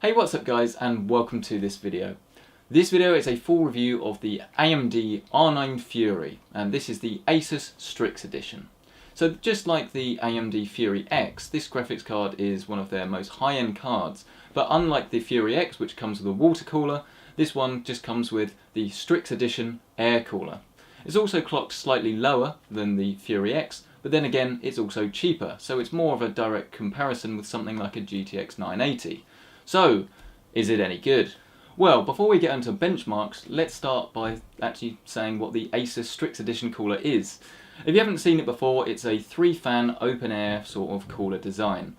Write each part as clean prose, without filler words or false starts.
Hey, what's up guys, and welcome to this video. This video is a full review of the AMD R9 Fury, and this is the Asus Strix edition. So just like the AMD Fury X, this graphics card is one of their most high-end cards, but unlike the Fury X, which comes with a water cooler, this one just comes with the Strix edition air cooler. It's also clocked slightly lower than the Fury X, but then again it's also cheaper, so it's more of a direct comparison with something like a GTX 980. So, is it any good? Well, before we get into benchmarks, let's start by actually saying what the Asus Strix Edition cooler is. If you haven't seen it before, it's a 3-fan open air sort of cooler design.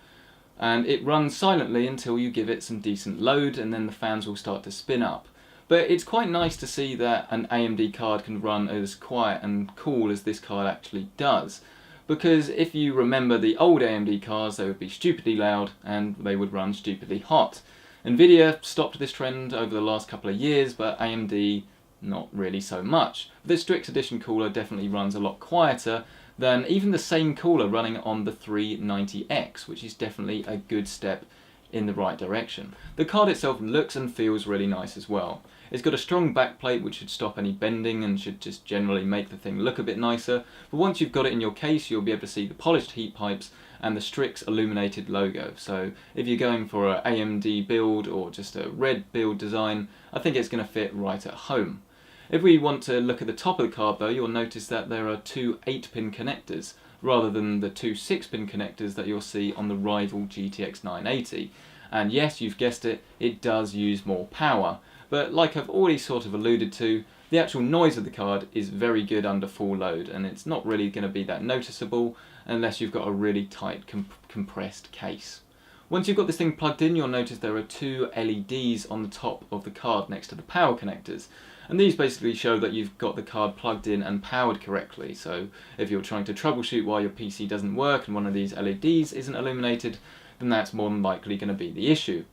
And it runs silently until you give it some decent load, and then the fans will start to spin up. But it's quite nice to see that an AMD card can run as quiet and cool as this card actually does. Because if you remember the old AMD cards, they would be stupidly loud and they would run stupidly hot. Nvidia stopped this trend over the last couple of years, but AMD not really so much. This Strix Edition cooler definitely runs a lot quieter than even the same cooler running on the 390X, which is definitely a good step in the right direction. The card itself looks and feels really nice as well. It's got a strong backplate which should stop any bending and should just generally make the thing look a bit nicer, but once you've got it in your case you'll be able to see the polished heat pipes and the Strix illuminated logo. So if you're going for an AMD build or just a red build design, I think it's going to fit right at home. If we want to look at the top of the card though, you'll notice that there are two 8-pin connectors rather than the two 6-pin connectors that you'll see on the rival GTX 980. And yes, you've guessed it, it does use more power. But like I've already sort of alluded to, the actual noise of the card is very good under full load, and it's not really going to be that noticeable unless you've got a really tight compressed case. Once you've got this thing plugged in, you'll notice there are two LEDs on the top of the card next to the power connectors. And these basically show that you've got the card plugged in and powered correctly. So if you're trying to troubleshoot why your PC doesn't work and one of these LEDs isn't illuminated, then that's more than likely going to be the issue.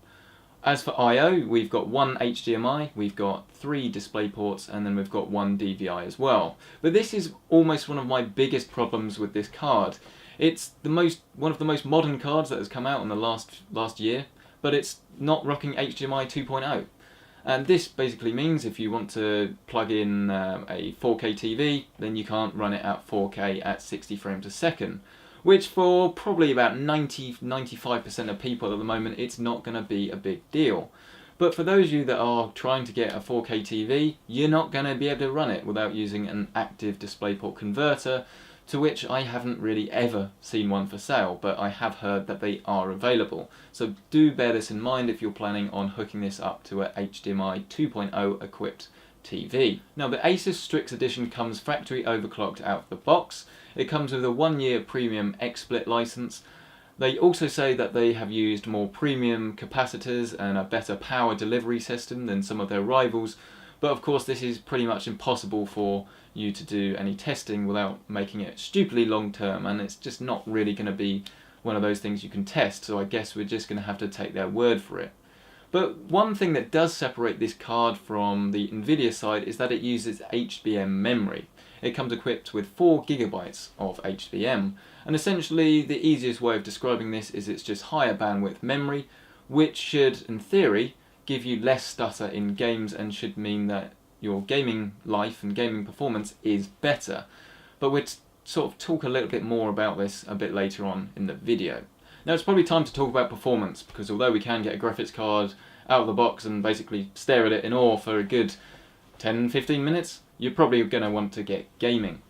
As for I/O, we've got one HDMI, we've got 3 display ports, and then we've got one DVI as well. But this is almost one of my biggest problems with this card. It's one of the most modern cards that has come out in the last year, but it's not rocking HDMI 2.0. And this basically means if you want to plug in a 4K TV, then you can't run it at 4K at 60 frames a second. Which for probably about 90–95% of people at the moment, it's not going to be a big deal. But for those of you that are trying to get a 4K TV, you're not going to be able to run it without using an active DisplayPort converter, to which I haven't really ever seen one for sale, but I have heard that they are available. So do bear this in mind if you're planning on hooking this up to a HDMI 2.0 equipped TV. Now the Asus Strix Edition comes factory overclocked out of the box. It comes with a 1-year premium XSplit license. They also say that they have used more premium capacitors and a better power delivery system than some of their rivals, but of course this is pretty much impossible for you to do any testing without making it stupidly long term, and it's just not really going to be one of those things you can test, so I guess we're just going to have to take their word for it. But one thing that does separate this card from the Nvidia side is that it uses HBM memory. It comes equipped with 4 GB of HBM, and essentially the easiest way of describing this is it's just higher bandwidth memory, which should, in theory, give you less stutter in games and should mean that your gaming life and gaming performance is better. But we'll sort of talk a little bit more about this a bit later on in the video. Now it's probably time to talk about performance, because although we can get a graphics card out of the box and basically stare at it in awe for a good 10–15 minutes, you're probably going to want to get gaming.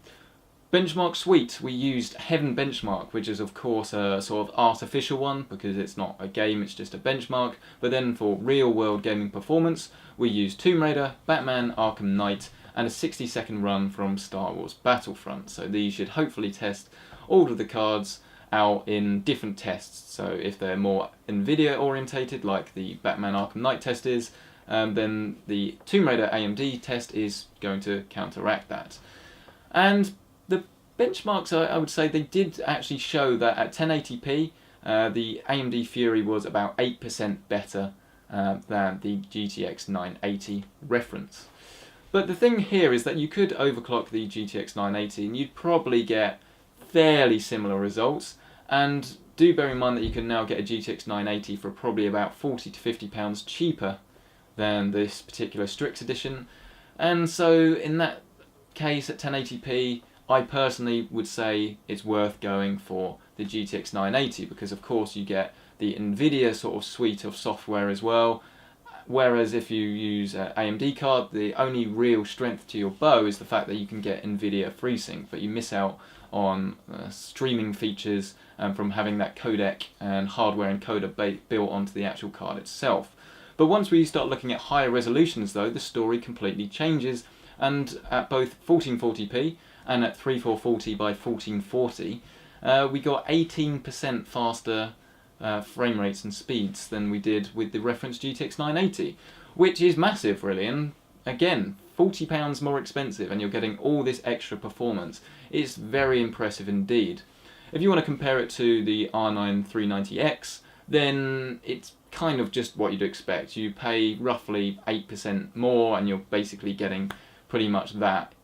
Benchmark suite, we used Heaven Benchmark, which is of course a sort of artificial one because it's not a game, it's just a benchmark. But then for real world gaming performance, we used Tomb Raider, Batman Arkham Knight, and a 60-second run from Star Wars Battlefront. So these should hopefully test all of the cards out in different tests. So if they're more Nvidia orientated, like the Batman Arkham Knight test is, then the Tomb Raider AMD test is going to counteract that. And the benchmarks, I would say, they did actually show that at 1080p, the AMD Fury was about 8% better than the GTX 980 reference. But the thing here is that you could overclock the GTX 980 and you'd probably get fairly similar results, and do bear in mind that you can now get a GTX 980 for probably about £40 to £50 cheaper than this particular Strix edition, and so in that case at 1080p I personally would say it's worth going for the GTX 980, because of course you get the Nvidia sort of suite of software as well, whereas if you use an AMD card, the only real strength to your bow is the fact that you can get Nvidia FreeSync, but you miss out on streaming features from having that codec and hardware encoder built onto the actual card itself. But once we start looking at higher resolutions though, the story completely changes, and at both 1440p and at 3440 by 1440 we got 18% faster frame rates and speeds than we did with the reference GTX 980, which is massive really, and again £40 more expensive and you're getting all this extra performance. It's very impressive indeed. If you want to compare it to the R9 390X, then it's kind of just what you'd expect. You pay roughly 8% more and you're basically getting pretty much that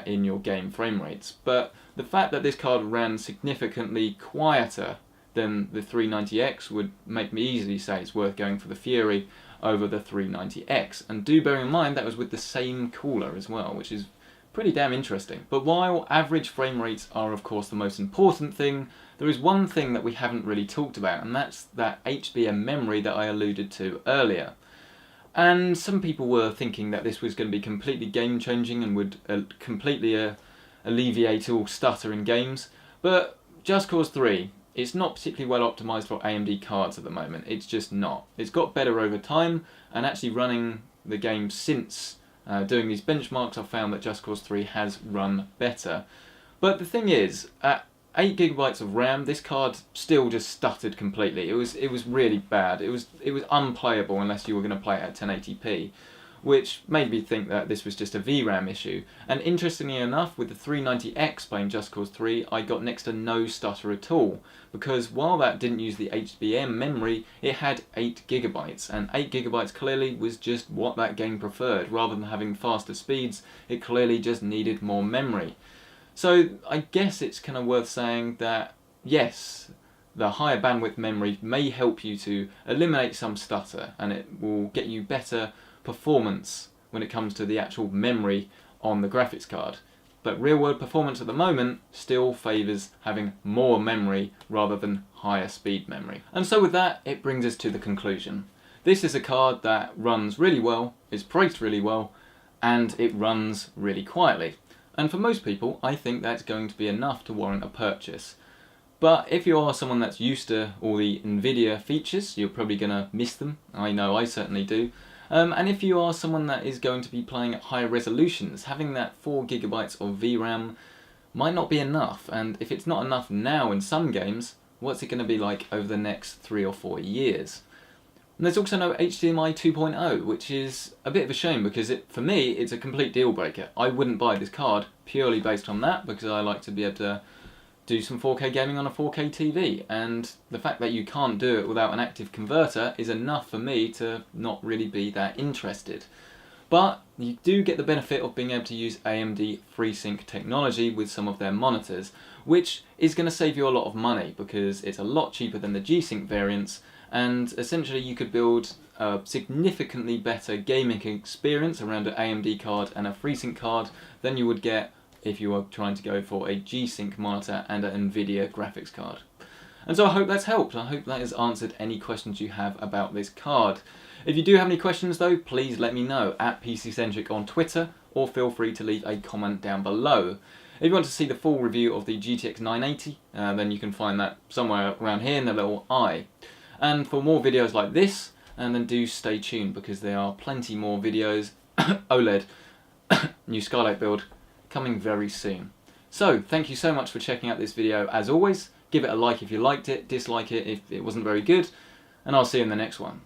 in your game frame rates. But the fact that this card ran significantly quieter than the 390X would make me easily say it's worth going for the Fury over the 390X. And do bear in mind that was with the same cooler as well, which is pretty damn interesting. But while average frame rates are of course the most important thing, there is one thing that we haven't really talked about, and that's that HBM memory that I alluded to earlier. And some people were thinking that this was going to be completely game changing and would completely alleviate all stutter in games, but Just Cause 3, it's not particularly well optimised for AMD cards at the moment. It's just not. It's got better over time, and actually running the game since doing these benchmarks, I've found that Just Cause 3 has run better. But the thing is, at 8GB of RAM, this card still just stuttered completely. It was really bad. It was unplayable unless you were going to play it at 1080p, which made me think that this was just a VRAM issue. And interestingly enough, with the 390X playing Just Cause 3, I got next to no stutter at all, because while that didn't use the HBM memory, it had 8GB, and 8GB clearly was just what that game preferred. Rather than having faster speeds, it clearly just needed more memory. So I guess it's kind of worth saying that yes, the higher bandwidth memory may help you to eliminate some stutter, and it will get you better performance when it comes to the actual memory on the graphics card. But real world performance at the moment still favours having more memory rather than higher speed memory. And so with that, it brings us to the conclusion. This is a card that runs really well, is priced really well, and it runs really quietly. And for most people, I think that's going to be enough to warrant a purchase. But if you are someone that's used to all the Nvidia features, you're probably going to miss them. I know I certainly do. And if you are someone that is going to be playing at higher resolutions, having that 4GB of VRAM might not be enough. And if it's not enough now in some games, what's it going to be like over the next 3 or 4 years? And there's also no HDMI 2.0, which is a bit of a shame because for me it's a complete deal breaker. I wouldn't buy this card purely based on that, because I like to be able to do some 4K gaming on a 4K TV, and the fact that you can't do it without an active converter is enough for me to not really be that interested. But you do get the benefit of being able to use AMD FreeSync technology with some of their monitors, which is going to save you a lot of money because it's a lot cheaper than the G-Sync variants, and essentially you could build a significantly better gaming experience around an AMD card and a FreeSync card than you would get if you were trying to go for a G-Sync monitor and an Nvidia graphics card. And so I hope that's helped. I hope that has answered any questions you have about this card. If you do have any questions though, please let me know at PCcentric on Twitter, or feel free to leave a comment down below. If you want to see the full review of the GTX 980, then you can find that somewhere around here in the little eye. And for more videos like this, then do stay tuned, because there are plenty more videos, OLED, new Skylight build, coming very soon. So, thank you so much for checking out this video as always. Give it a like if you liked it, dislike it if it wasn't very good, and I'll see you in the next one.